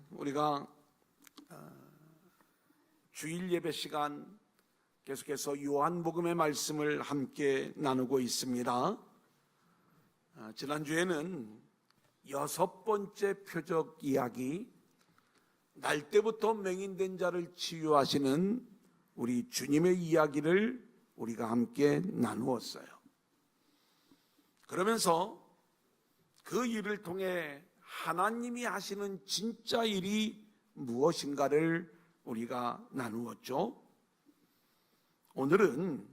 우리가 주일 예배 시간 계속해서 요한복음의 말씀을 함께 나누고 있습니다. 지난주에는 6번째 표적 이야기, 날 때부터 맹인된 자를 치유하시는 우리 주님의 이야기를 우리가 함께 나누었어요. 그러면서 그 일을 통해 하나님이 하시는 진짜 일이 무엇인가를 우리가 나누었죠. 오늘은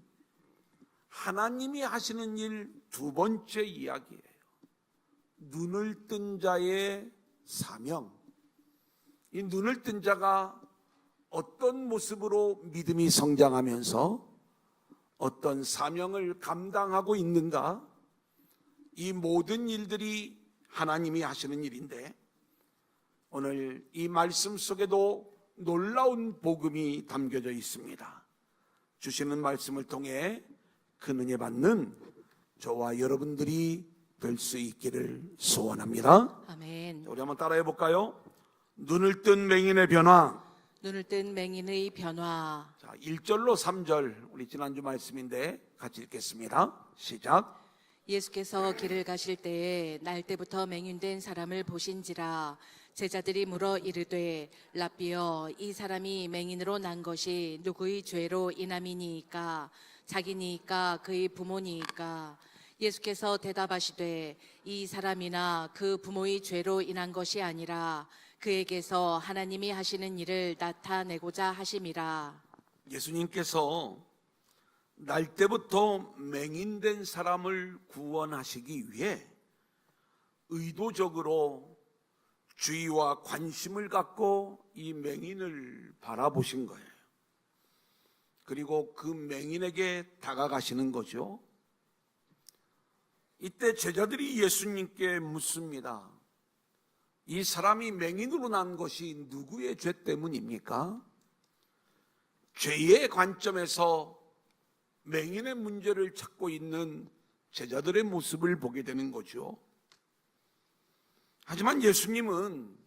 하나님이 하시는 일 두 번째 이야기예요. 눈을 뜬 자의 사명. 이 눈을 뜬 자가 어떤 모습으로 믿음이 성장하면서 어떤 사명을 감당하고 있는가, 이 모든 일들이 하나님이 하시는 일인데, 오늘 이 말씀 속에도 놀라운 복음이 담겨져 있습니다. 주시는 말씀을 통해 큰 은혜 받는 저와 여러분들이 될 수 있기를 소원합니다. 아멘. 우리 한번 따라해 볼까요? 눈을 뜬 맹인의 변화. 눈을 뜬 맹인의 변화. 자, 1절로 3절 우리 지난주 말씀인데 같이 읽겠습니다. 시작. 예수께서 길을 가실 때에 날 때부터 맹인된 사람을 보신지라. 제자들이 물어 이르되 랍비여, 이 사람이 맹인으로 난 것이 누구의 죄로 인함이니이까? 자기니이까 그의 부모니이까? 예수께서 대답하시되 이 사람이나 그 부모의 죄로 인한 것이 아니라 그에게서 하나님이 하시는 일을 나타내고자 하심이라. 예수님께서 날 때부터 맹인된 사람을 구원하시기 위해 의도적으로 주의와 관심을 갖고 이 맹인을 바라보신 거예요. 그리고 그 맹인에게 다가가시는 거죠. 이때 제자들이 예수님께 묻습니다. 이 사람이 맹인으로 난 것이 누구의 죄 때문입니까? 죄의 관점에서 맹인의 문제를 찾고 있는 제자들의 모습을 보게 되는 거죠. 하지만 예수님은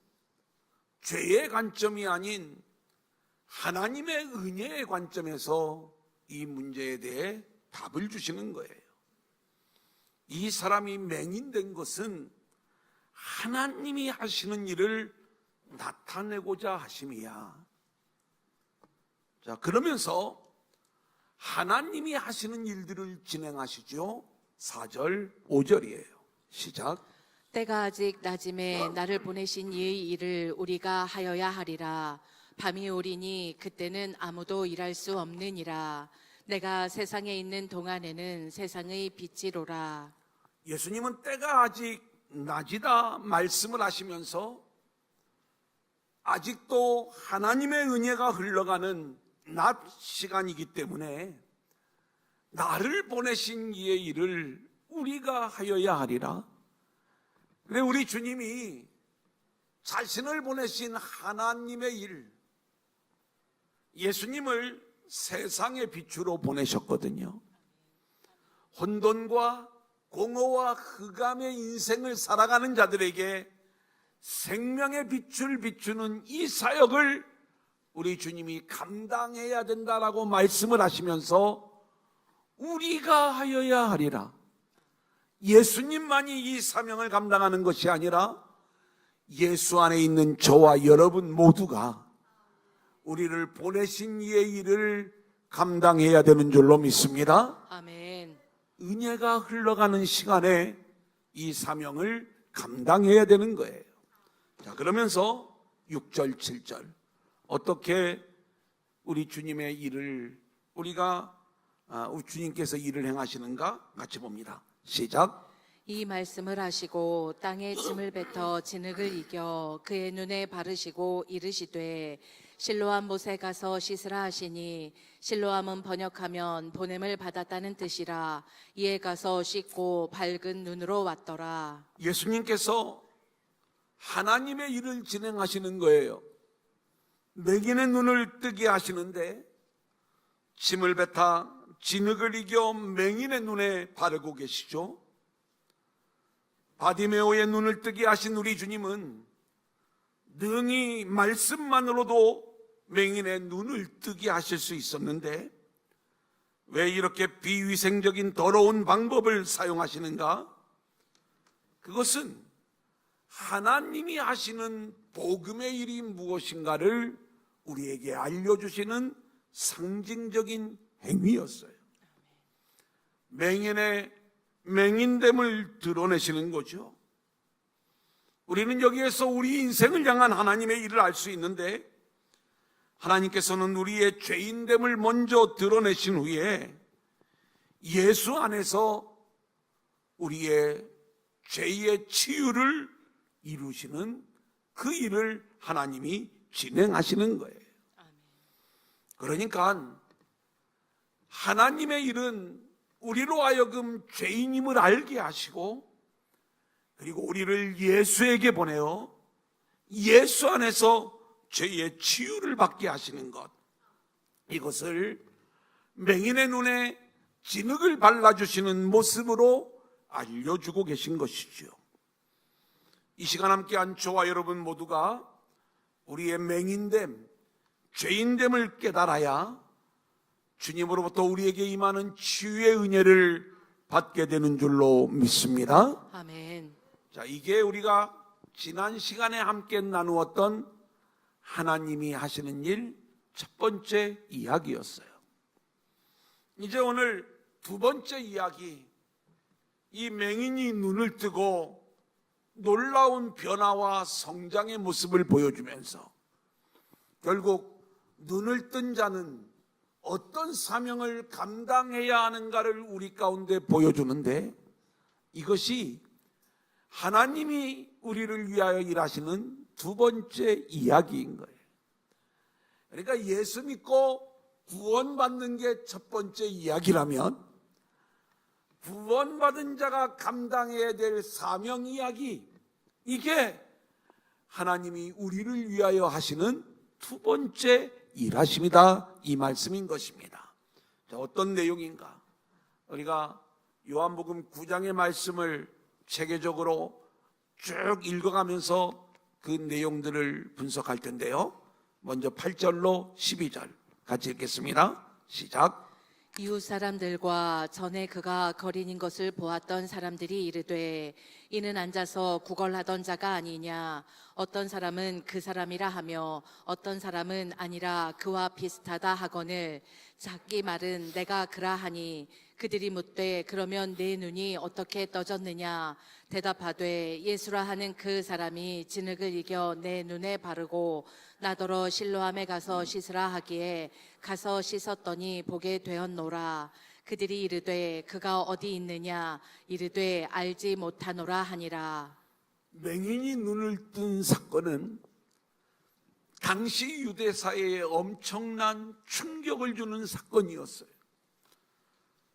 죄의 관점이 아닌 하나님의 은혜의 관점에서 이 문제에 대해 답을 주시는 거예요. 이 사람이 맹인된 것은 하나님이 하시는 일을 나타내고자 하심이야. 자, 그러면서 하나님이 하시는 일들을 진행하시죠. 4절, 5절이에요. 시작. 때가 아직 낮음에 나를 보내신 이의 일을 우리가 하여야 하리라. 밤이 오리니 그때는 아무도 일할 수 없느니라. 내가 세상에 있는 동안에는 세상의 빛이로라. 예수님은 때가 아직 낮이다 말씀을 하시면서 아직도 하나님의 은혜가 흘러가는 낮 시간이기 때문에 나를 보내신 이의 일을 우리가 하여야 하리라. 그래, 우리 주님이 자신을 보내신 하나님의 일, 예수님을 세상의 빛으로 보내셨거든요. 혼돈과 공허와 흑암의 인생을 살아가는 자들에게 생명의 빛을 비추는 이 사역을 우리 주님이 감당해야 된다라고 말씀을 하시면서 우리가 하여야 하리라. 예수님만이 이 사명을 감당하는 것이 아니라 예수 안에 있는 저와 여러분 모두가 우리를 보내신 이의 일을 감당해야 되는 줄로 믿습니다. 아멘. 은혜가 흘러가는 시간에 이 사명을 감당해야 되는 거예요. 자, 그러면서 6절, 7절 어떻게 우리 주님의 일을 우리 주님께서 일을 행하시는가 같이 봅니다. 시작. 이 말씀을 하시고 땅에 짐을 뱉어 진흙을 이겨 그의 눈에 바르시고 이르시되 실로암 못에 가서 씻으라 하시니, 실로암은 번역하면 보냄을 받았다는 뜻이라. 이에 가서 씻고 밝은 눈으로 왔더라. 예수님께서 하나님의 일을 진행하시는 거예요. 맹인의 눈을 뜨게 하시는데 짐을 뱉어 진흙을 이겨 맹인의 눈에 바르고 계시죠. 바디메오의 눈을 뜨게 하신 우리 주님은 능히 말씀만으로도 맹인의 눈을 뜨게 하실 수 있었는데 왜 이렇게 비위생적인 더러운 방법을 사용하시는가? 그것은 하나님이 하시는 복음의 일이 무엇인가를 우리에게 알려주시는 상징적인 행위였어요. 맹인의 맹인됨을 드러내시는 거죠. 우리는 여기에서 우리 인생을 향한 하나님의 일을 알 수 있는데 하나님께서는 우리의 죄인됨을 먼저 드러내신 후에 예수 안에서 우리의 죄의 치유를 이루시는 그 일을 하나님이 진행하시는 거예요. 그러니까 하나님의 일은 우리로 하여금 죄인임을 알게 하시고 그리고 우리를 예수에게 보내어 예수 안에서 죄의 치유를 받게 하시는 것, 이것을 맹인의 눈에 진흙을 발라주시는 모습으로 알려주고 계신 것이죠. 이 시간 함께한 저와 여러분 모두가 우리의 맹인됨, 죄인됨을 깨달아야 주님으로부터 우리에게 임하는 치유의 은혜를 받게 되는 줄로 믿습니다. 아멘. 자, 이게 우리가 지난 시간에 함께 나누었던 하나님이 하시는 일 첫 번째 이야기였어요. 이제 오늘 두 번째 이야기, 이 맹인이 눈을 뜨고 놀라운 변화와 성장의 모습을 보여주면서 결국 눈을 뜬 자는 어떤 사명을 감당해야 하는가를 우리 가운데 보여주는데 이것이 하나님이 우리를 위하여 일하시는 두 번째 이야기인 거예요. 그러니까 예수 믿고 구원받는 게 첫 번째 이야기라면 구원받은 자가 감당해야 될 사명 이야기, 이게 하나님이 우리를 위하여 하시는 두 번째 일하심이다, 이 말씀인 것입니다. 자, 어떤 내용인가? 우리가 요한복음 9장의 말씀을 체계적으로 쭉 읽어가면서 그 내용들을 분석할 텐데요. 먼저 8절로 12절 같이 읽겠습니다. 시작. 이웃 사람들과 전에 그가 거린인 것을 보았던 사람들이 이르되 이는 앉아서 구걸하던 자가 아니냐. 어떤 사람은 그 사람이라 하며 어떤 사람은 아니라 그와 비슷하다 하거늘 자기 말은 내가 그라하니 그들이 묻되 그러면 내 눈이 어떻게 떠졌느냐. 대답하되 예수라 하는 그 사람이 진흙을 이겨 내 눈에 바르고 나더러 실로암에 가서 씻으라 하기에 가서 씻었더니 보게 되었노라. 그들이 이르되 그가 어디 있느냐. 이르되 알지 못하노라 하니라. 맹인이 눈을 뜬 사건은 당시 유대 사회에 엄청난 충격을 주는 사건이었어요.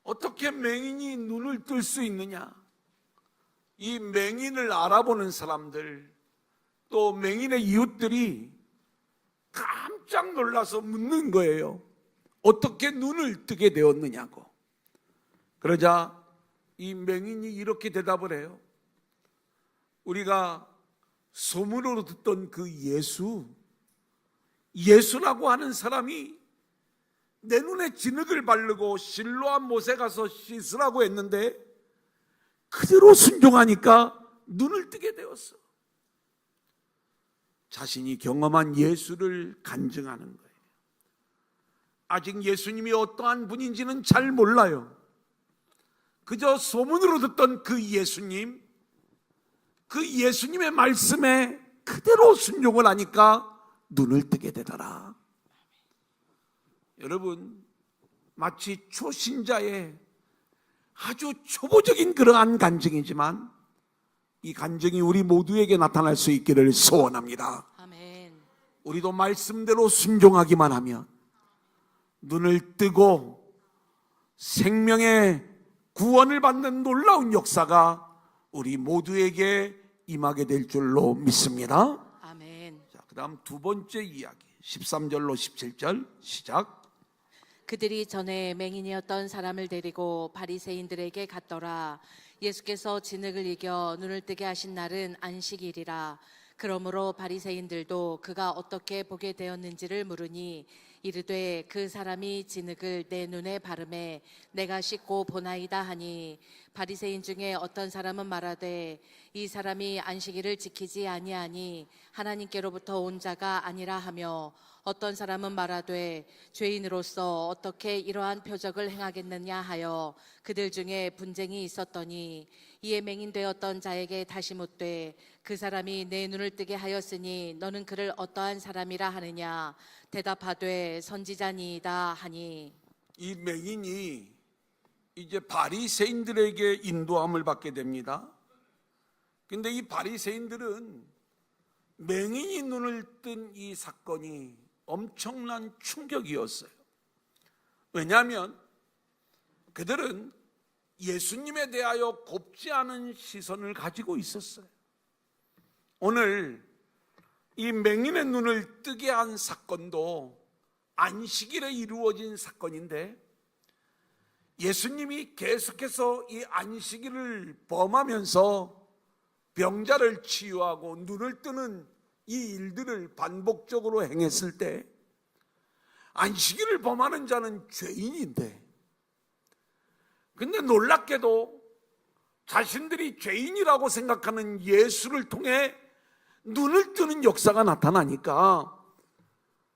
어떻게 맹인이 눈을 뜰 수 있느냐? 이 맹인을 알아보는 사람들, 또 맹인의 이웃들이 깜짝 놀라서 묻는 거예요. 어떻게 눈을 뜨게 되었느냐고. 그러자 이 맹인이 이렇게 대답을 해요. 우리가 소문으로 듣던 그 예수라고 하는 사람이 내 눈에 진흙을 바르고 실로암 못에 가서 씻으라고 했는데 그대로 순종하니까 눈을 뜨게 되었어. 자신이 경험한 예수를 간증하는 거예요. 아직 예수님이 어떠한 분인지는 잘 몰라요. 그저 소문으로 듣던 그 예수님의 말씀에 그대로 순종을 하니까 눈을 뜨게 되더라. 여러분, 마치 초신자의 아주 초보적인 그러한 간증이지만 이 간증이 우리 모두에게 나타날 수 있기를 소원합니다. 아멘. 우리도 말씀대로 순종하기만 하면 눈을 뜨고 생명의 구원을 받는 놀라운 역사가 우리 모두에게 임하게 될 줄로 믿습니다. 아멘. 자, 그다음 두 번째 이야기 13절로 17절 시작. 그들이 전에 맹인이었던 사람을 데리고 바리새인들에게 갔더라. 예수께서 진흙을 이겨 눈을 뜨게 하신 날은 안식일이라. 그러므로 바리새인들도 그가 어떻게 보게 되었는지를 물으니 이르되 그 사람이 진흙을 내 눈에 바르매 내가 씻고 보나이다 하니 바리새인 중에 어떤 사람은 말하되 이 사람이 안식일을 지키지 아니하니 하나님께로부터 온 자가 아니라 하며 어떤 사람은 말하되 죄인으로서 어떻게 이러한 표적을 행하겠느냐 하여 그들 중에 분쟁이 있었더니 이에 맹인되었던 자에게 다시 묻되 그 사람이 내 눈을 뜨게 하였으니 너는 그를 어떠한 사람이라 하느냐 대답하되 선지자니이다 하니 이 맹인이 이제 바리새인들에게 인도함을 받게 됩니다. 근데 이 바리새인들은 맹인이 눈을 뜬 이 사건이 엄청난 충격이었어요. 왜냐하면 그들은 예수님에 대하여 곱지 않은 시선을 가지고 있었어요. 오늘 이 맹인의 눈을 뜨게 한 사건도 안식일에 이루어진 사건인데 예수님이 계속해서 이 안식일을 범하면서 병자를 치유하고 눈을 뜨는 이 일들을 반복적으로 행했을 때 안식일을 범하는 자는 죄인인데, 근데 놀랍게도 자신들이 죄인이라고 생각하는 예수를 통해 눈을 뜨는 역사가 나타나니까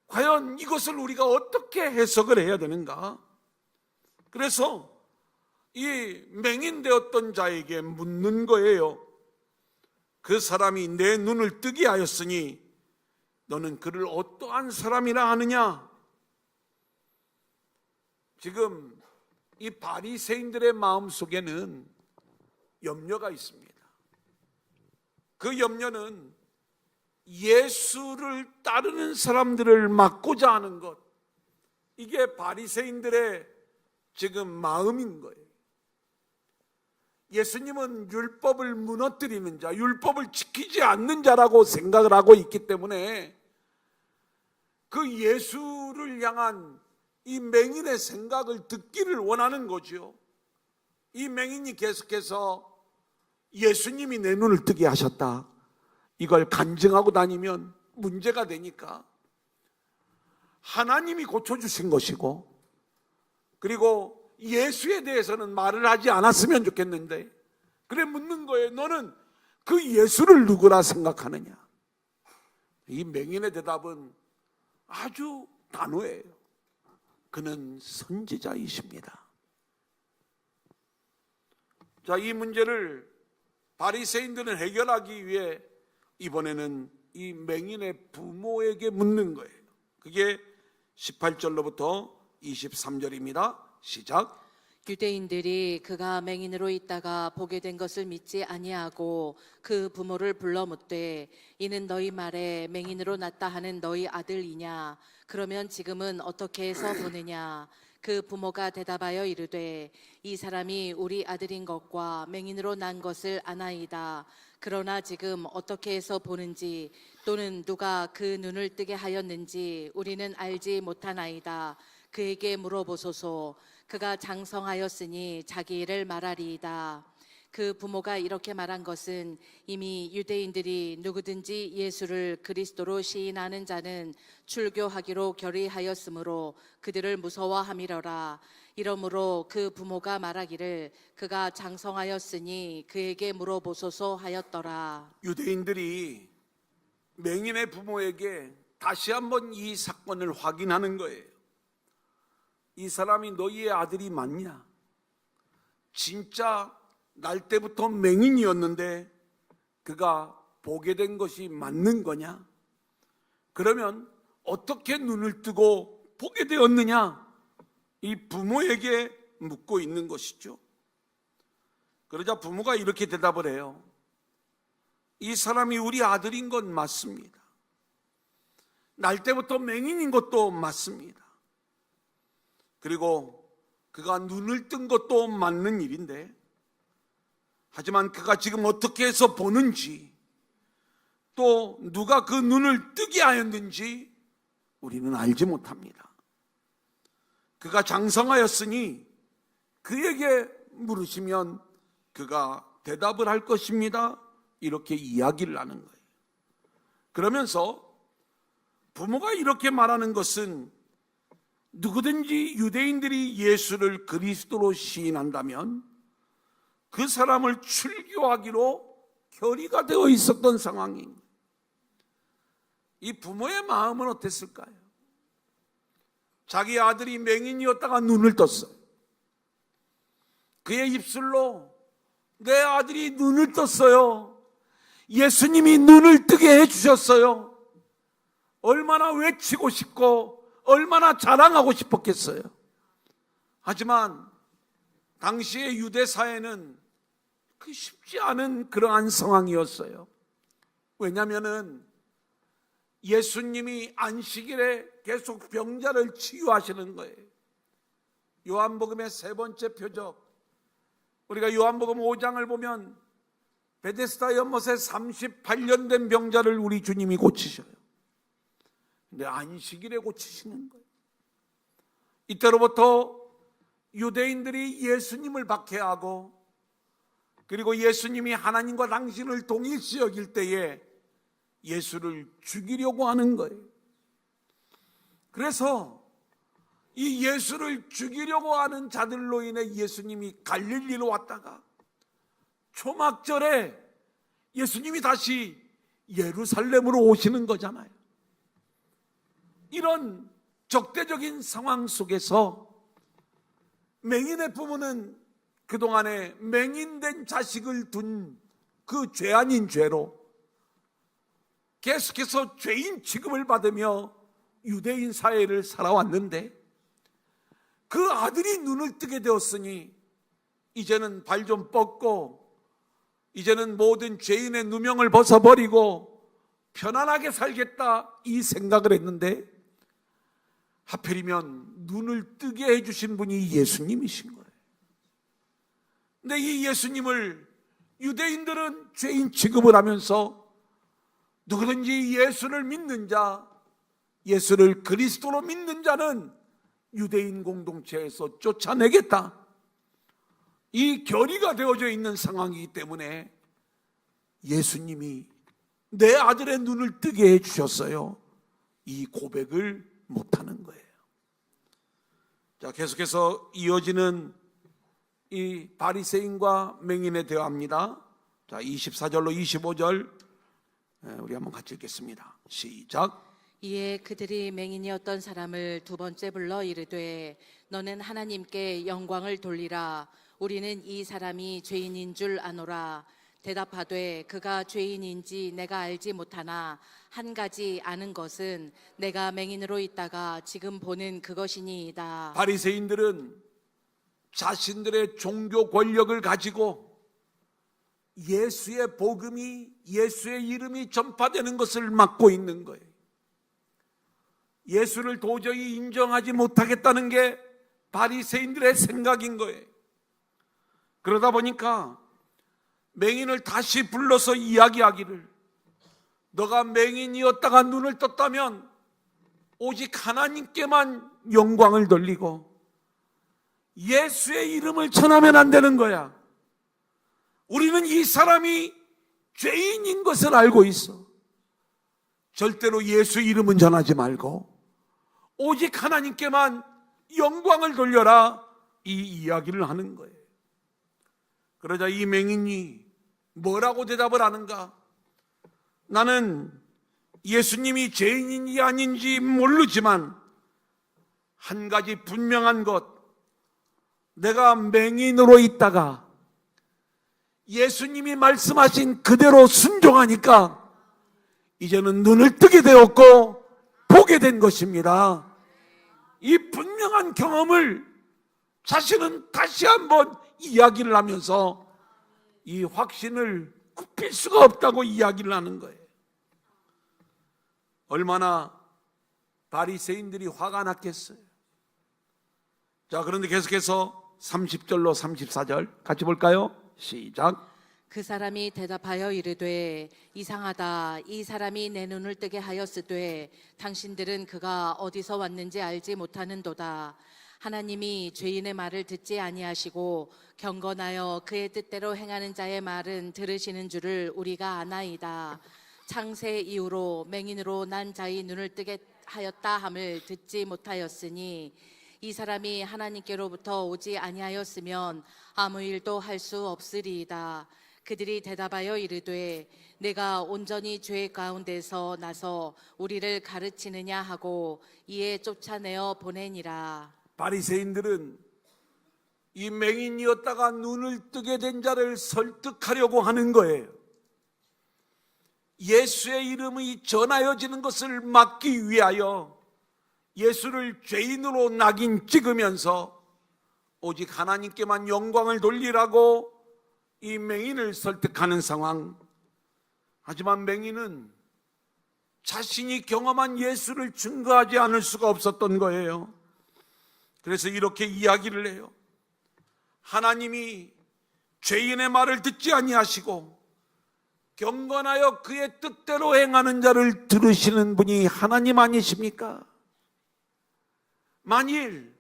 과연 이것을 우리가 어떻게 해석을 해야 되는가? 그래서 이 맹인되었던 자에게 묻는 거예요. 그 사람이 내 눈을 뜨게 하였으니 너는 그를 어떠한 사람이라 하느냐? 지금 이 바리새인들의 마음속에는 염려가 있습니다. 그 염려는 예수를 따르는 사람들을 막고자 하는 것, 이게 바리새인들의 지금 마음인 거예요. 예수님은 율법을 무너뜨리는 자, 율법을 지키지 않는 자라고 생각을 하고 있기 때문에 그 예수를 향한 이 맹인의 생각을 듣기를 원하는 거죠. 이 맹인이 계속해서 예수님이 내 눈을 뜨게 하셨다, 이걸 간증하고 다니면 문제가 되니까 하나님이 고쳐주신 것이고, 그리고 예수에 대해서는 말을 하지 않았으면 좋겠는데, 그래 묻는 거예요. 너는 그 예수를 누구라 생각하느냐? 이 맹인의 대답은 아주 단호해요. 그는 선지자이십니다. 자, 이 문제를 바리새인들은 해결하기 위해 이번에는 이 맹인의 부모에게 묻는 거예요. 그게 18절로부터 23절입니다. 시작. 유대인들이 그가 맹인으로 있다가 보게 된 것을 믿지 아니하고 그 부모를 불러 묻되 이는 너희 말에 맹인으로 났다 하는 너희 아들이냐? 그러면 지금은 어떻게 해서 보느냐? 그 부모가 대답하여 이르되 이 사람이 우리 아들인 것과 맹인으로 난 것을 아나이다. 그러나 지금 어떻게 해서 보는지 또는 누가 그 눈을 뜨게 하였는지 우리는 알지 못하나이다. 그에게 물어보소서. 그가 장성하였으니 자기 일을 말하리이다. 그 부모가 이렇게 말한 것은 이미 유대인들이 누구든지 예수를 그리스도로 시인하는 자는 출교하기로 결의하였으므로 그들을 무서워함이러라. 이러므로 그 부모가 말하기를 그가 장성하였으니 그에게 물어보소서 하였더라. 유대인들이 맹인의 부모에게 다시 한번 이 사건을 확인하는 거예요. 이 사람이 너희의 아들이 맞냐? 진짜 날 때부터 맹인이었는데 그가 보게 된 것이 맞는 거냐? 그러면 어떻게 눈을 뜨고 보게 되었느냐? 이 부모에게 묻고 있는 것이죠. 그러자 부모가 이렇게 대답을 해요. 이 사람이 우리 아들인 건 맞습니다. 날 때부터 맹인인 것도 맞습니다. 그리고 그가 눈을 뜬 것도 맞는 일인데, 하지만 그가 지금 어떻게 해서 보는지, 또 누가 그 눈을 뜨게 하였는지 우리는 알지 못합니다. 그가 장성하였으니 그에게 물으시면 그가 대답을 할 것입니다. 이렇게 이야기를 하는 거예요. 그러면서 부모가 이렇게 말하는 것은 누구든지 유대인들이 예수를 그리스도로 시인한다면 그 사람을 출교하기로 결의가 되어 있었던 상황입니다. 이 부모의 마음은 어땠을까요? 자기 아들이 맹인이었다가 눈을 떴어요. 그의 입술로 내 아들이 눈을 떴어요. 예수님이 눈을 뜨게 해주셨어요. 얼마나 외치고 싶고 얼마나 자랑하고 싶었겠어요. 하지만 당시의 유대 사회는 그 쉽지 않은 그러한 상황이었어요. 왜냐하면 예수님이 안식일에 계속 병자를 치유하시는 거예요. 요한복음의 세 번째 표적, 우리가 요한복음 5장을 보면 베데스다 연못에 38년 된 병자를 우리 주님이 고치셔요. 근데 안식일에 고치시는 거예요. 이때로부터 유대인들이 예수님을 박해하고, 그리고 예수님이 하나님과 당신을 동일시 여길 때에 예수를 죽이려고 하는 거예요. 그래서 이 예수를 죽이려고 하는 자들로 인해 예수님이 갈릴리로 왔다가 초막절에 예수님이 다시 예루살렘으로 오시는 거잖아요. 이런 적대적인 상황 속에서 맹인의 부모는 그동안에 맹인된 자식을 둔 그 죄 아닌 죄로 계속해서 죄인 취급을 받으며 유대인 사회를 살아왔는데, 그 아들이 눈을 뜨게 되었으니 이제는 발 좀 뻗고 이제는 모든 죄인의 누명을 벗어버리고 편안하게 살겠다, 이 생각을 했는데 하필이면 눈을 뜨게 해주신 분이 예수님이신 거예요. 근데 이 예수님을 유대인들은 죄인 취급을 하면서 누구든지 예수를 믿는 자, 예수를 그리스도로 믿는 자는 유대인 공동체에서 쫓아내겠다, 이 결의가 되어져 있는 상황이기 때문에 예수님이 내 아들의 눈을 뜨게 해주셨어요, 이 고백을 못하는 거예요. 자, 계속해서 이어지는 이 바리새인과 맹인의 대화입니다. 자, 24절로 25절 우리 한번 같이 읽겠습니다. 시작. 이에 그들이 맹인이었던 사람을 두 번째 불러 이르되 너는 하나님께 영광을 돌리라. 우리는 이 사람이 죄인인 줄 아노라. 대답하되 그가 죄인인지 내가 알지 못하나 한 가지 아는 것은 내가 맹인으로 있다가 지금 보는 그것이니이다. 바리새인들은 자신들의 종교 권력을 가지고 예수의 복음이, 예수의 이름이 전파되는 것을 막고 있는 거예요. 예수를 도저히 인정하지 못하겠다는 게 바리새인들의 생각인 거예요. 그러다 보니까 맹인을 다시 불러서 이야기하기를, 너가 맹인이었다가 눈을 떴다면 오직 하나님께만 영광을 돌리고 예수의 이름을 전하면 안 되는 거야. 우리는 이 사람이 죄인인 것을 알고 있어. 절대로 예수 이름은 전하지 말고 오직 하나님께만 영광을 돌려라, 이 이야기를 하는 거예요. 그러자 이 맹인이 뭐라고 대답을 하는가? 나는 예수님이 죄인인지 아닌지 모르지만 한 가지 분명한 것, 내가 맹인으로 있다가 예수님이 말씀하신 그대로 순종하니까 이제는 눈을 뜨게 되었고 보게 된 것입니다. 이 분명한 경험을 자신은 다시 한번 이야기를 하면서 이 확신을 굽힐 수가 없다고 이야기를 하는 거예요. 얼마나 바리새인들이 화가 났겠어요. 자, 그런데 계속해서 30절로 34절 같이 볼까요? 시작. 그 사람이 대답하여 이르되 이상하다. 이 사람이 내 눈을 뜨게 하였으되 당신들은 그가 어디서 왔는지 알지 못하는도다. 하나님이 죄인의 말을 듣지 아니하시고 경건하여 그의 뜻대로 행하는 자의 말은 들으시는 줄을 우리가 아나이다. 창세 이후로 맹인으로 난 자의 눈을 뜨게 하였다 함을 듣지 못하였으니 이 사람이 하나님께로부터 오지 아니하였으면 아무 일도 할 수 없으리이다. 그들이 대답하여 이르되 내가 온전히 죄 가운데서 나서 우리를 가르치느냐 하고 이에 쫓아내어 보내니라. 바리새인들은 이 맹인이었다가 눈을 뜨게 된 자를 설득하려고 하는 거예요. 예수의 이름이 전하여지는 것을 막기 위하여 예수를 죄인으로 낙인 찍으면서 오직 하나님께만 영광을 돌리라고 이 맹인을 설득하는 상황. 하지만 맹인은 자신이 경험한 예수를 증거하지 않을 수가 없었던 거예요. 그래서 이렇게 이야기를 해요. 하나님이 죄인의 말을 듣지 아니하시고 경건하여 그의 뜻대로 행하는 자를 들으시는 분이 하나님 아니십니까? 만일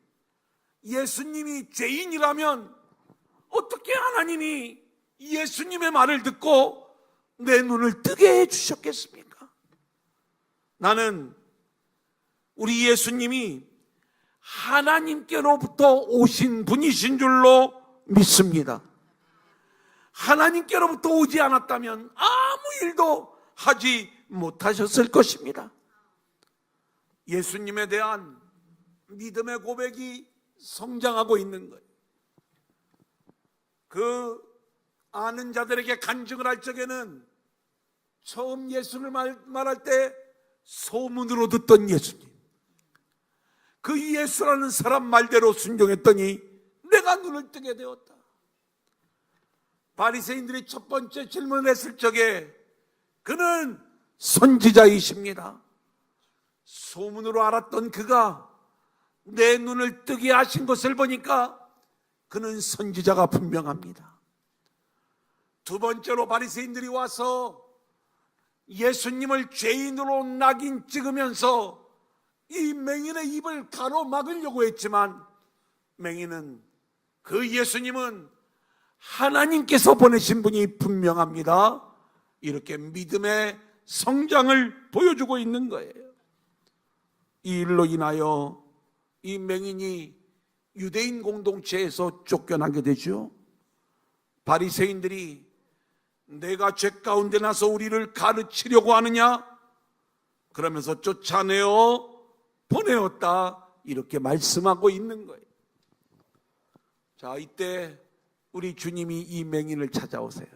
예수님이 죄인이라면 어떻게 하나님이 예수님의 말을 듣고 내 눈을 뜨게 해주셨겠습니까? 나는 우리 예수님이 하나님께로부터 오신 분이신 줄로 믿습니다. 하나님께로부터 오지 않았다면 아무 일도 하지 못하셨을 것입니다. 예수님에 대한 믿음의 고백이 성장하고 있는 거예요. 그 아는 자들에게 간증을 할 적에는 처음 예수를 말할 때 소문으로 듣던 예수님, 그 예수라는 사람 말대로 순종했더니 내가 눈을 뜨게 되었다. 바리새인들이 첫 번째 질문을 했을 적에 그는 선지자이십니다. 소문으로 알았던 그가 내 눈을 뜨게 하신 것을 보니까 그는 선지자가 분명합니다. 두 번째로 바리새인들이 와서 예수님을 죄인으로 낙인 찍으면서 이 맹인의 입을 가로막으려고 했지만 맹인은 그 예수님은 하나님께서 보내신 분이 분명합니다. 이렇게 믿음의 성장을 보여주고 있는 거예요. 이 일로 인하여 이 맹인이 유대인 공동체에서 쫓겨나게 되죠. 바리새인들이 내가 죄 가운데 나서 우리를 가르치려고 하느냐? 그러면서 쫓아내어 보내었다. 이렇게 말씀하고 있는 거예요. 자, 이때 우리 주님이 이 맹인을 찾아오세요.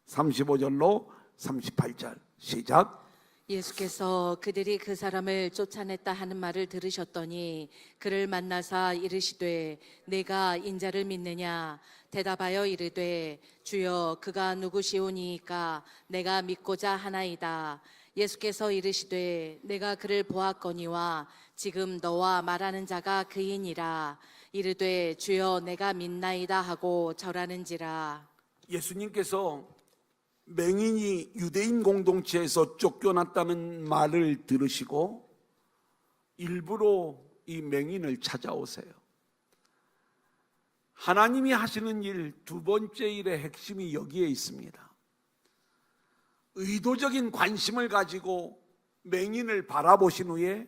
35절로 38절 시작. 예수께서 그들이 그 사람을 쫓아냈다 하는 말을 들으셨더니 그를 만나사 이르시되 내가 인자를 믿느냐? 대답하여 이르되 주여 그가 누구시오니이까 내가 믿고자 하나이다. 예수께서 이르시되 내가 그를 보았거니와 지금 너와 말하는 자가 그이니라. 이르되 주여 내가 믿나이다 하고 절하는지라. 예수님께서 맹인이 유대인 공동체에서 쫓겨났다는 말을 들으시고 일부러 이 맹인을 찾아오세요. 하나님이 하시는 일 두 번째 일의 핵심이 여기에 있습니다. 의도적인 관심을 가지고 맹인을 바라보신 후에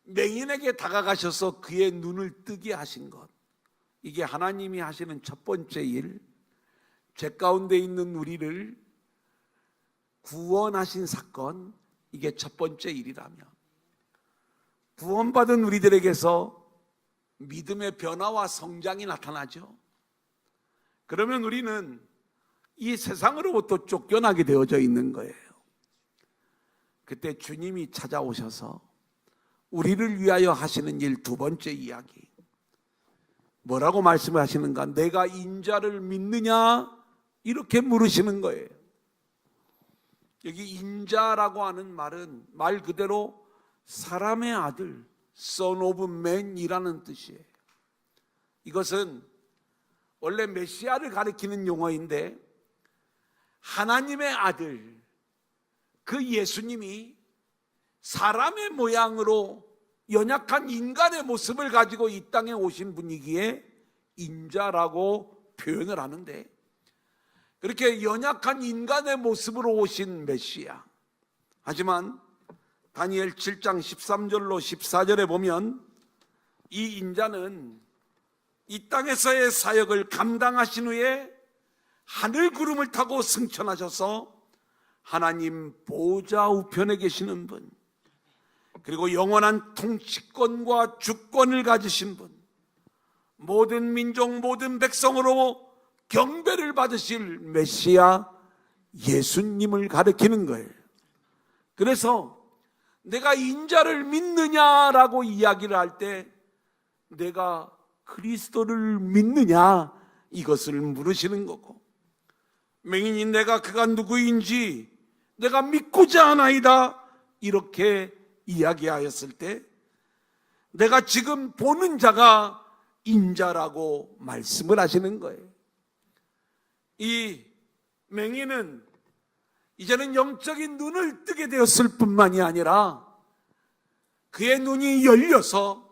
맹인에게 다가가셔서 그의 눈을 뜨게 하신 것, 이게 하나님이 하시는 첫 번째 일, 죄 가운데 있는 우리를 구원하신 사건, 이게 첫 번째 일이라면 구원받은 우리들에게서 믿음의 변화와 성장이 나타나죠. 그러면 우리는 이 세상으로부터 쫓겨나게 되어져 있는 거예요. 그때 주님이 찾아오셔서 우리를 위하여 하시는 일 두 번째 이야기, 뭐라고 말씀을 하시는가? 내가 인자를 믿느냐? 이렇게 물으시는 거예요. 여기 인자라고 하는 말은 말 그대로 사람의 아들, Son of Man이라는 뜻이에요. 이것은 원래 메시아를 가리키는 용어인데 하나님의 아들, 그 예수님이 사람의 모양으로 연약한 인간의 모습을 가지고 이 땅에 오신 분이기에 인자라고 표현을 하는데, 그렇게 연약한 인간의 모습으로 오신 메시아, 하지만 다니엘 7장 13절로 14절에 보면 이 인자는 이 땅에서의 사역을 감당하신 후에 하늘 구름을 타고 승천하셔서 하나님 보좌 우편에 계시는 분, 그리고 영원한 통치권과 주권을 가지신 분, 모든 민족 모든 백성으로 경배를 받으실 메시아 예수님을 가리키는 거예요. 그래서 내가 인자를 믿느냐라고 이야기를 할 때 내가 그리스도를 믿느냐 이것을 물으시는 거고, 맹인이 내가 그가 누구인지 내가 믿고자 하나이다 이렇게 이야기하였을 때 내가 지금 보는 자가 인자라고 말씀을 하시는 거예요. 이 맹인은 이제는 영적인 눈을 뜨게 되었을 뿐만이 아니라 그의 눈이 열려서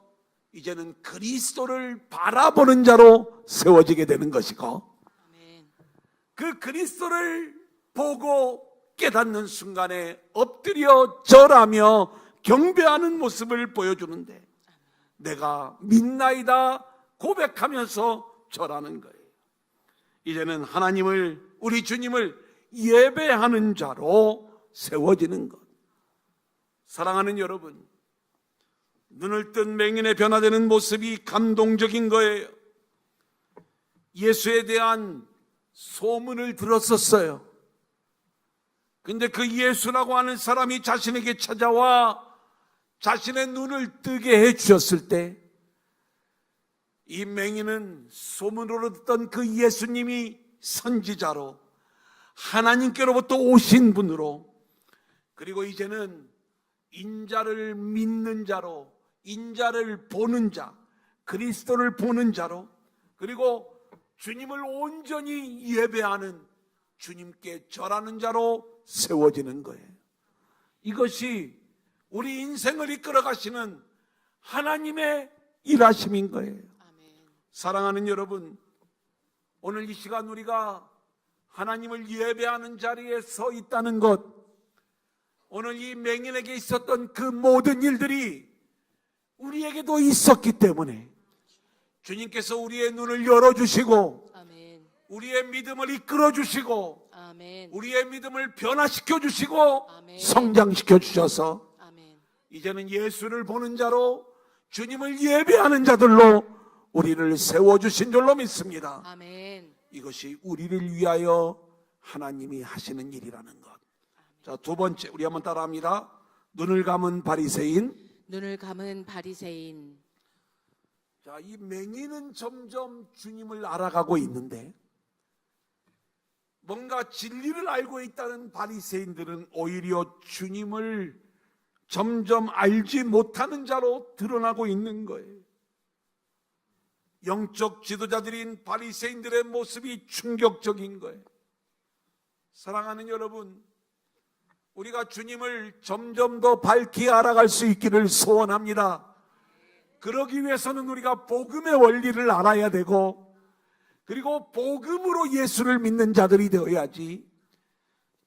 이제는 그리스도를 바라보는 자로 세워지게 되는 것이고, 아멘. 그 그리스도를 보고 깨닫는 순간에 엎드려 절하며 경배하는 모습을 보여주는데 내가 믿나이다 고백하면서 절하는 거예요. 이제는 하나님을, 우리 주님을 예배하는 자로 세워지는 것. 사랑하는 여러분, 눈을 뜬 맹인의 변화되는 모습이 감동적인 거예요. 예수에 대한 소문을 들었었어요. 근데 그 예수라고 하는 사람이 자신에게 찾아와 자신의 눈을 뜨게 해 주셨을 때 이 맹인은 소문으로 듣던 그 예수님이 선지자로 하나님께로부터 오신 분으로, 그리고 이제는 인자를 믿는 자로, 인자를 보는 자, 그리스도를 보는 자로, 그리고 주님을 온전히 예배하는, 주님께 절하는 자로 세워지는 거예요. 이것이 우리 인생을 이끌어 가시는 하나님의 일하심인 거예요. 아멘. 사랑하는 여러분, 오늘 이 시간 우리가 하나님을 예배하는 자리에 서 있다는 것, 오늘 이 맹인에게 있었던 그 모든 일들이 우리에게도 있었기 때문에 주님께서 우리의 눈을 열어주시고 아멘. 우리의 믿음을 이끌어 주시고 아멘. 우리의 믿음을 변화시켜 주시고 아멘. 성장시켜 주셔서 아멘. 이제는 예수를 보는 자로, 주님을 예배하는 자들로 우리를 세워주신 줄로 믿습니다. 아멘. 이것이 우리를 위하여 하나님이 하시는 일이라는 것. 자, 두 번째, 우리 한번 따라합니다. 눈을 감은 바리새인. 눈을 감은 바리새인. 자, 이 맹인은 점점 주님을 알아가고 있는데 뭔가 진리를 알고 있다는 바리새인들은 오히려 주님을 점점 알지 못하는 자로 드러나고 있는 거예요. 영적 지도자들인 바리새인들의 모습이 충격적인 거예요. 사랑하는 여러분, 우리가 주님을 점점 더 밝히 알아갈 수 있기를 소원합니다. 그러기 위해서는 우리가 복음의 원리를 알아야 되고, 그리고 복음으로 예수를 믿는 자들이 되어야지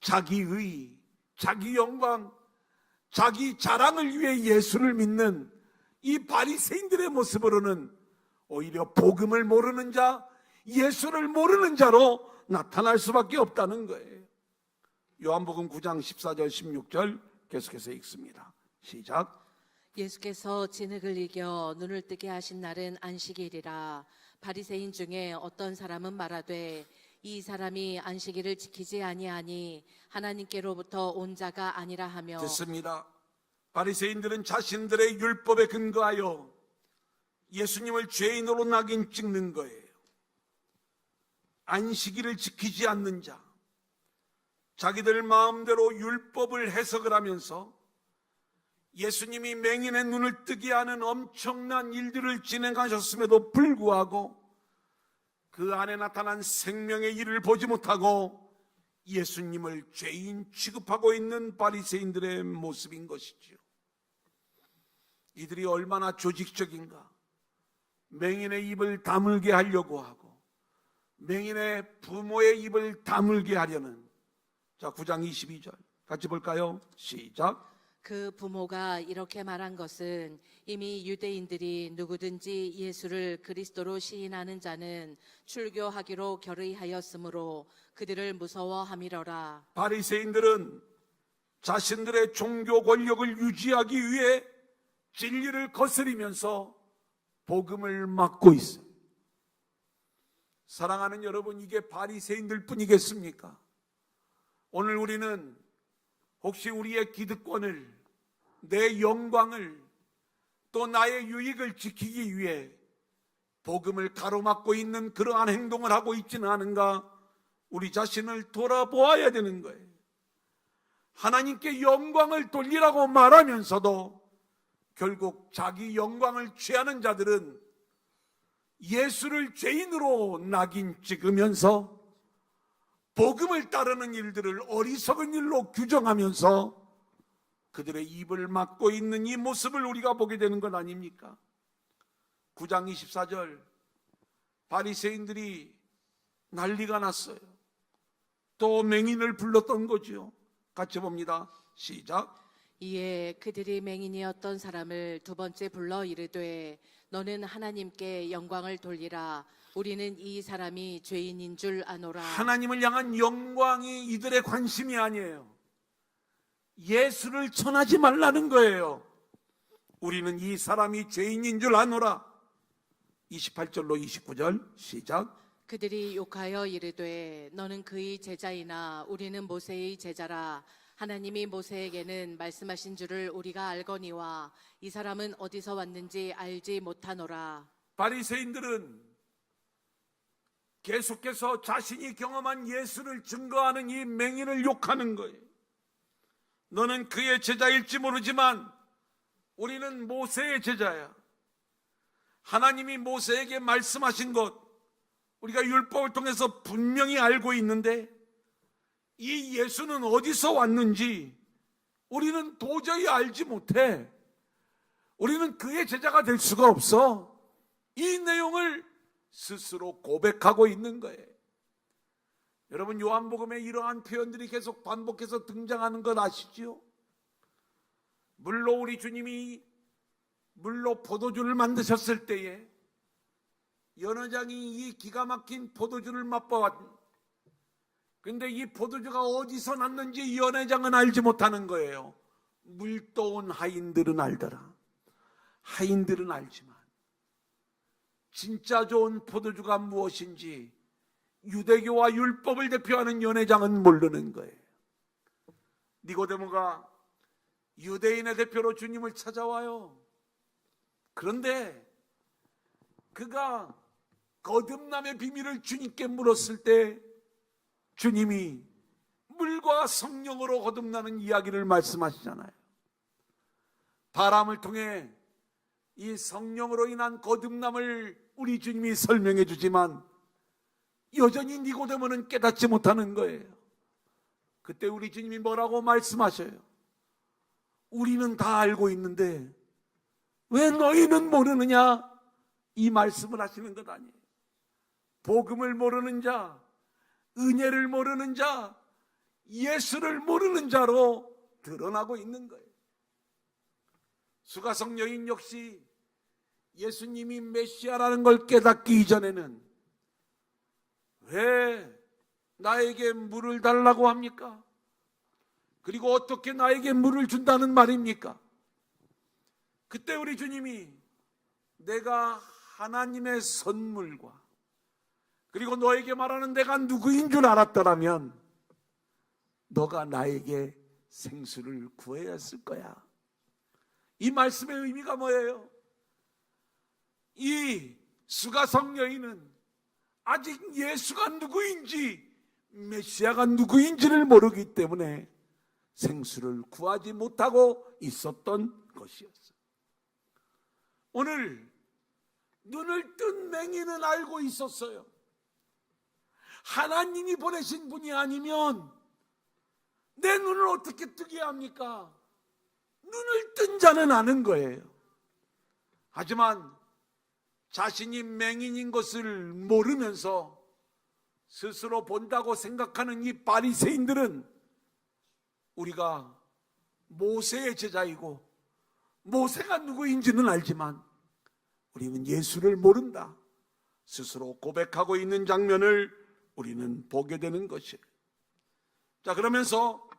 자기의, 자기 영광, 자기 자랑을 위해 예수를 믿는 이 바리새인들의 모습으로는 오히려 복음을 모르는 자, 예수를 모르는 자로 나타날 수밖에 없다는 거예요. 요한복음 9장 14절 16절 계속해서 읽습니다. 시작. 예수께서 진흙을 이겨 눈을 뜨게 하신 날은 안식일이라. 바리새인 중에 어떤 사람은 말하되 이 사람이 안식일을 지키지 아니하니 하나님께로부터 온 자가 아니라 하며. 됐습니다. 바리새인들은 자신들의 율법에 근거하여 예수님을 죄인으로 낙인 찍는 거예요. 안식일을 지키지 않는 자, 자기들 마음대로 율법을 해석을 하면서 예수님이 맹인의 눈을 뜨게 하는 엄청난 일들을 진행하셨음에도 불구하고 그 안에 나타난 생명의 일을 보지 못하고 예수님을 죄인 취급하고 있는 바리새인들의 모습인 것이지요. 이들이 얼마나 조직적인가. 맹인의 입을 다물게 하려고 하고 맹인의 부모의 입을 다물게 하려는, 자 9장 22절 같이 볼까요? 시작. 그 부모가 이렇게 말한 것은 이미 유대인들이 누구든지 예수를 그리스도로 시인하는 자는 출교하기로 결의하였으므로 그들을 무서워함이러라. 바리새인들은 자신들의 종교 권력을 유지하기 위해 진리를 거스리면서 복음을 막고 있어요. 사랑하는 여러분, 이게 바리새인들 뿐이겠습니까? 오늘 우리는 혹시 우리의 기득권을, 내 영광을, 또 나의 유익을 지키기 위해 복음을 가로막고 있는 그러한 행동을 하고 있지는 않은가? 우리 자신을 돌아보아야 되는 거예요. 하나님께 영광을 돌리라고 말하면서도 결국 자기 영광을 취하는 자들은 예수를 죄인으로 낙인 찍으면서 복음을 따르는 일들을 어리석은 일로 규정하면서 그들의 입을 막고 있는 이 모습을 우리가 보게 되는 것 아닙니까? 9장 24절, 바리새인들이 난리가 났어요. 또 맹인을 불렀던 거죠. 같이 봅니다. 시작. 이에 그들이 맹인이었던 사람을 두 번째 불러 이르되 너는 하나님께 영광을 돌리라. 우리는 이 사람이 죄인인 줄 아노라. 하나님을 향한 영광이 이들의 관심이 아니에요. 예수를 전하지 말라는 거예요. 우리는 이 사람이 죄인인 줄 아노라. 28절로 29절 시작. 그들이 욕하여 이르되 너는 그의 제자이나 우리는 모세의 제자라. 하나님이 모세에게는 말씀하신 줄을 우리가 알거니와 이 사람은 어디서 왔는지 알지 못하노라. 바리새인들은 계속해서 자신이 경험한 예수를 증거하는 이 맹인을 욕하는 거예요. 너는 그의 제자일지 모르지만 우리는 모세의 제자야. 하나님이 모세에게 말씀하신 것 우리가 율법을 통해서 분명히 알고 있는데 이 예수는 어디서 왔는지 우리는 도저히 알지 못해. 우리는 그의 제자가 될 수가 없어. 이 내용을 스스로 고백하고 있는 거예요. 여러분, 요한복음에 이러한 표현들이 계속 반복해서 등장하는 건 아시죠? 물로 우리 주님이 물로 포도주를 만드셨을 때에 연회장이 이 기가 막힌 포도주를 맛보았. 근데 이 포도주가 어디서 났는지 연회장은 알지 못하는 거예요. 물도온 하인들은 알더라. 하인들은 알지만 진짜 좋은 포도주가 무엇인지 유대교와 율법을 대표하는 연회장은 모르는 거예요. 니고데모가 유대인의 대표로 주님을 찾아와요. 그런데 그가 거듭남의 비밀을 주님께 물었을 때 주님이 물과 성령으로 거듭나는 이야기를 말씀하시잖아요. 바람을 통해 이 성령으로 인한 거듭남을 우리 주님이 설명해 주지만 여전히 니고데모는 깨닫지 못하는 거예요. 그때 우리 주님이 뭐라고 말씀하셔요? 우리는 다 알고 있는데 왜 너희는 모르느냐? 이 말씀을 하시는 것 아니에요. 복음을 모르는 자, 은혜를 모르는 자, 예수를 모르는 자로 드러나고 있는 거예요. 수가성 여인 역시 예수님이 메시아라는 걸 깨닫기 이전에는 왜 나에게 물을 달라고 합니까? 그리고 어떻게 나에게 물을 준다는 말입니까? 그때 우리 주님이 내가 하나님의 선물과 그리고 너에게 말하는 내가 누구인 줄 알았더라면 너가 나에게 생수를 구해야 했을 거야. 이 말씀의 의미가 뭐예요? 이 수가성 여인은 아직 예수가 누구인지 메시아가 누구인지를 모르기 때문에 생수를 구하지 못하고 있었던 것이었어요. 오늘 눈을 뜬 맹인은 알고 있었어요. 하나님이 보내신 분이 아니면 내 눈을 어떻게 뜨게 합니까? 눈을 뜬 자는 아는 거예요. 하지만 자신이 맹인인 것을 모르면서 스스로 본다고 생각하는 이 바리새인들은 우리가 모세의 제자이고 모세가 누구인지는 알지만 우리는 예수를 모른다 스스로 고백하고 있는 장면을 우리는 보게 되는 것이에요. 자, 그러면서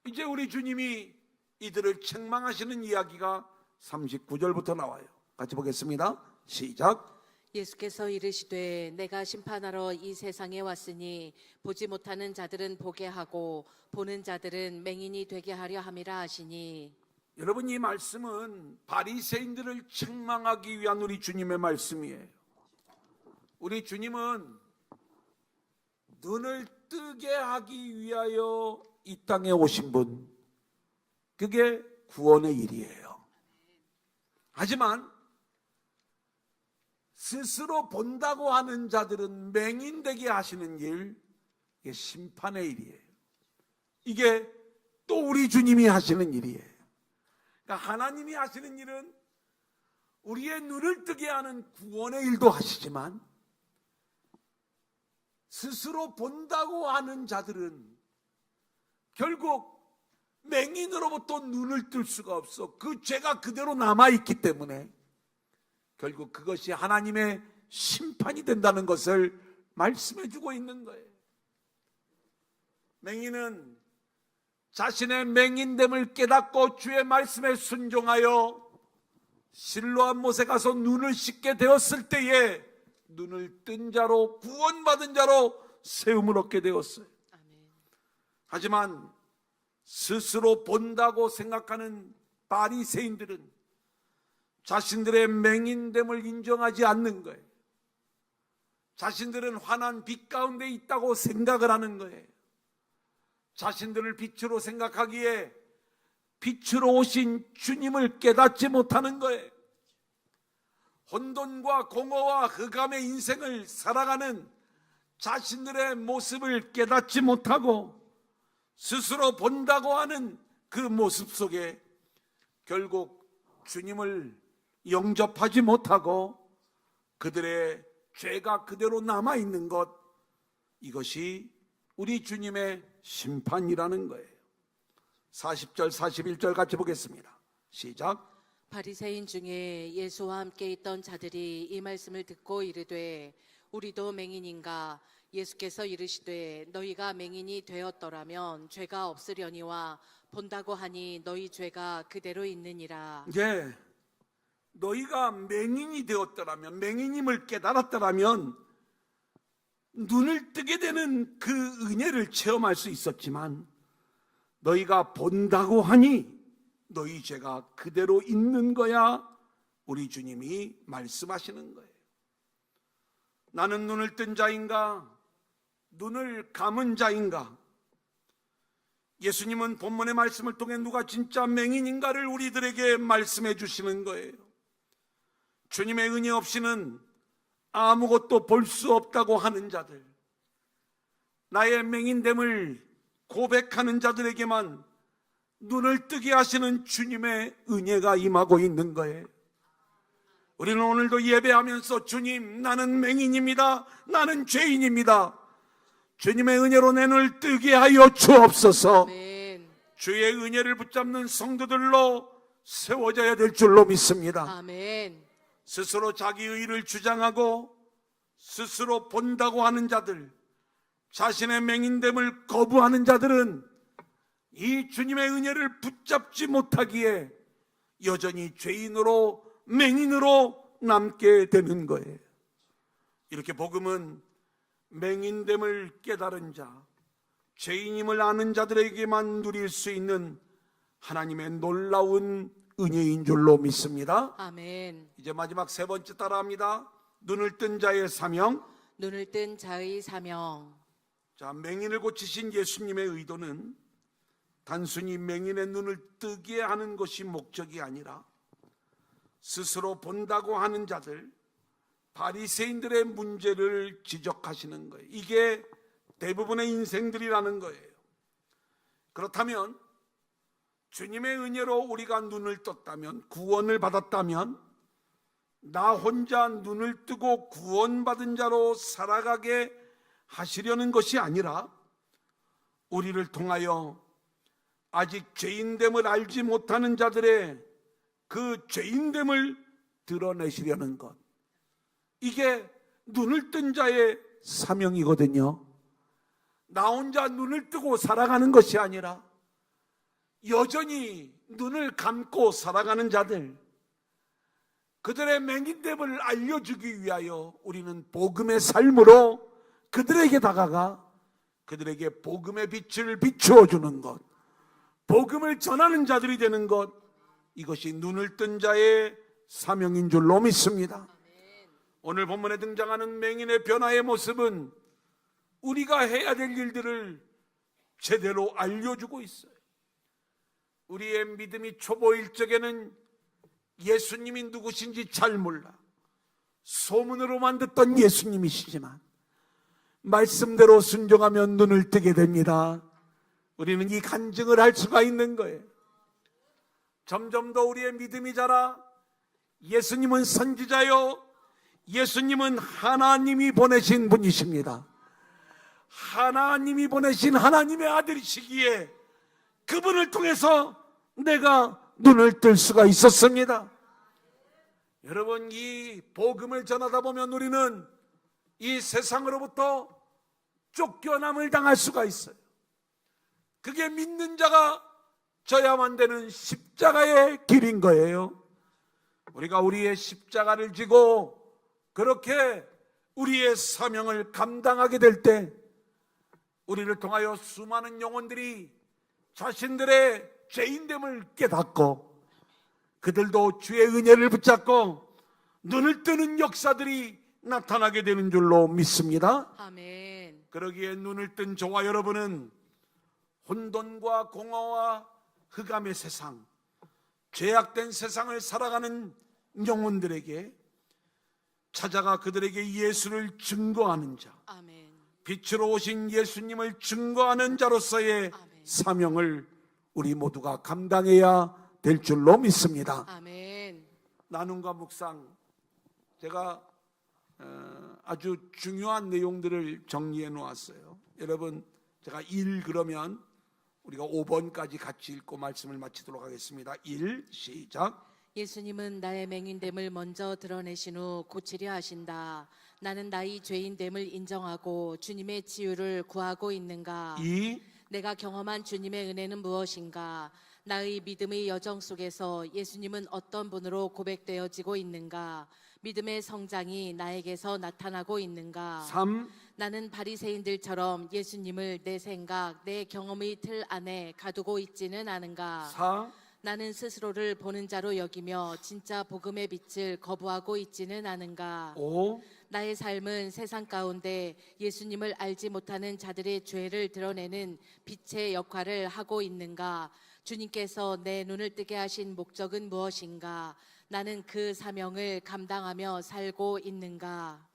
이제 우리 주님이 이들을 책망하시는 이야기가 39절부터 나와요. 같이 보겠습니다. 시작. 예수께서 이르시되 내가 심판하러 이 세상에 왔으니 보지 못하는 자들은 보게 하고 보는 자들은 맹인이 되게 하려 함이라 하시니. 여러분, 이 말씀은 바리새인들을 책망하기 위한 우리 주님의 말씀이에요. 우리 주님은 눈을 뜨게 하기 위하여 이 땅에 오신 분, 그게 구원의 일이에요. 하지만 스스로 본다고 하는 자들은 맹인되게 하시는 일, 이게 심판의 일이에요. 이게 또 우리 주님이 하시는 일이에요. 그러니까 하나님이 하시는 일은 우리의 눈을 뜨게 하는 구원의 일도 하시지만 스스로 본다고 하는 자들은 결국 맹인으로부터 눈을 뜰 수가 없어. 그 죄가 그대로 남아있기 때문에 결국 그것이 하나님의 심판이 된다는 것을 말씀해 주고 있는 거예요. 맹인은 자신의 맹인됨을 깨닫고 주의 말씀에 순종하여 실로암 못에 가서 눈을 씻게 되었을 때에 눈을 뜬 자로, 구원받은 자로 세움을 얻게 되었어요. 아멘. 하지만 스스로 본다고 생각하는 바리새인들은 자신들의 맹인됨을 인정하지 않는 거예요. 자신들은 환한 빛 가운데 있다고 생각을 하는 거예요. 자신들을 빛으로 생각하기에 빛으로 오신 주님을 깨닫지 못하는 거예요. 혼돈과 공허와 흑암의 인생을 살아가는 자신들의 모습을 깨닫지 못하고 스스로 본다고 하는 그 모습 속에 결국 주님을 영접하지 못하고 그들의 죄가 그대로 남아있는 것, 이것이 우리 주님의 심판이라는 거예요. 40절 41절 같이 보겠습니다. 시작. 바리새인 중에 예수와 함께 있던 자들이 이 말씀을 듣고 이르되 우리도 맹인인가? 예수께서 이르시되 너희가 맹인이 되었더라면 죄가 없으려니와 본다고 하니 너희 죄가 그대로 있느니라. 예, 너희가 맹인이 되었더라면, 맹인임을 깨달았더라면 눈을 뜨게 되는 그 은혜를 체험할 수 있었지만 너희가 본다고 하니 너희 죄가 그대로 있는 거야. 우리 주님이 말씀하시는 거예요. 나는 눈을 뜬 자인가? 눈을 감은 자인가? 예수님은 본문의 말씀을 통해 누가 진짜 맹인인가를 우리들에게 말씀해 주시는 거예요. 주님의 은혜 없이는 아무것도 볼 수 없다고 하는 자들, 나의 맹인됨을 고백하는 자들에게만 눈을 뜨게 하시는 주님의 은혜가 임하고 있는 거예요. 우리는 오늘도 예배하면서 주님, 나는 맹인입니다. 나는 죄인입니다. 주님의 은혜로 내 눈을 뜨게 하여 주옵소서. 아멘. 주의 은혜를 붙잡는 성도들로 세워져야 될 줄로 믿습니다. 아멘. 스스로 자기 의를 주장하고 스스로 본다고 하는 자들, 자신의 맹인됨을 거부하는 자들은 이 주님의 은혜를 붙잡지 못하기에 여전히 죄인으로, 맹인으로 남게 되는 거예요. 이렇게 복음은 맹인됨을 깨달은 자, 죄인임을 아는 자들에게만 누릴 수 있는 하나님의 놀라운 은혜인 줄로 믿습니다. 아멘. 이제 마지막 세 번째 따라합니다. 눈을 뜬 자의 사명. 눈을 뜬 자의 사명. 자, 맹인을 고치신 예수님의 의도는 단순히 맹인의 눈을 뜨게 하는 것이 목적이 아니라 스스로 본다고 하는 자들, 바리새인들의 문제를 지적하시는 거예요. 이게 대부분의 인생들이라는 거예요. 그렇다면 주님의 은혜로 우리가 눈을 떴다면, 구원을 받았다면 나 혼자 눈을 뜨고 구원받은 자로 살아가게 하시려는 것이 아니라 우리를 통하여 아직 죄인됨을 알지 못하는 자들의 그 죄인됨을 드러내시려는 것, 이게 눈을 뜬 자의 사명이거든요. 나 혼자 눈을 뜨고 살아가는 것이 아니라 여전히 눈을 감고 살아가는 자들, 그들의 맹인됨을 알려주기 위하여 우리는 복음의 삶으로 그들에게 다가가 그들에게 복음의 빛을 비추어 주는 것, 복음을 전하는 자들이 되는 것, 이것이 눈을 뜬 자의 사명인 줄로 믿습니다. 오늘 본문에 등장하는 맹인의 변화의 모습은 우리가 해야 될 일들을 제대로 알려주고 있어요. 우리의 믿음이 초보일 적에는 예수님이 누구신지 잘 몰라 소문으로만 듣던 예수님이시지만 말씀대로 순종하면 눈을 뜨게 됩니다. 우리는 이 간증을 할 수가 있는 거예요. 점점 더 우리의 믿음이 자라 예수님은 선지자요, 예수님은 하나님이 보내신 분이십니다. 하나님이 보내신 하나님의 아들이시기에 그분을 통해서 내가 눈을 뜰 수가 있었습니다. 여러분, 이 복음을 전하다 보면 우리는 이 세상으로부터 쫓겨남을 당할 수가 있어요. 그게 믿는 자가 져야만 되는 십자가의 길인 거예요. 우리가 우리의 십자가를 지고 그렇게 우리의 사명을 감당하게 될 때 우리를 통하여 수많은 영혼들이 자신들의 죄인됨을 깨닫고 그들도 주의 은혜를 붙잡고 눈을 뜨는 역사들이 나타나게 되는 줄로 믿습니다. 아멘. 그러기에 눈을 뜬 저와 여러분은 혼돈과 공허와 흑암의 세상, 죄악된 세상을 살아가는 영혼들에게 찾아가 그들에게 예수를 증거하는 자, 아멘. 빛으로 오신 예수님을 증거하는 자로서의 아멘. 사명을 우리 모두가 감당해야 될 줄로 믿습니다. 아멘. 나눔과 묵상, 제가 아주 중요한 내용들을 정리해 놓았어요. 여러분, 제가 1 그러면 우리가 5번까지 같이 읽고 말씀을 마치도록 하겠습니다. 1 시작. 예수님은 나의 맹인됨을 먼저 드러내신 후 고치려 하신다. 나는 나의 죄인됨을 인정하고 주님의 치유를 구하고 있는가? 2 내가 경험한 주님의 은혜는 무엇인가? 나의 믿음의 여정 속에서 예수님은 어떤 분으로 고백되어지고 있는가? 믿음의 성장이 나에게서 나타나고 있는가? 3 나는 바리새인들처럼 예수님을 내 생각, 내 경험의 틀 안에 가두고 있지는 않은가? 4 나는 스스로를 보는 자로 여기며 진짜 복음의 빛을 거부하고 있지는 않은가? 5 나의 삶은 세상 가운데 예수님을 알지 못하는 자들의 죄를 드러내는 빛의 역할을 하고 있는가? 주님께서 내 눈을 뜨게 하신 목적은 무엇인가? 나는 그 사명을 감당하며 살고 있는가?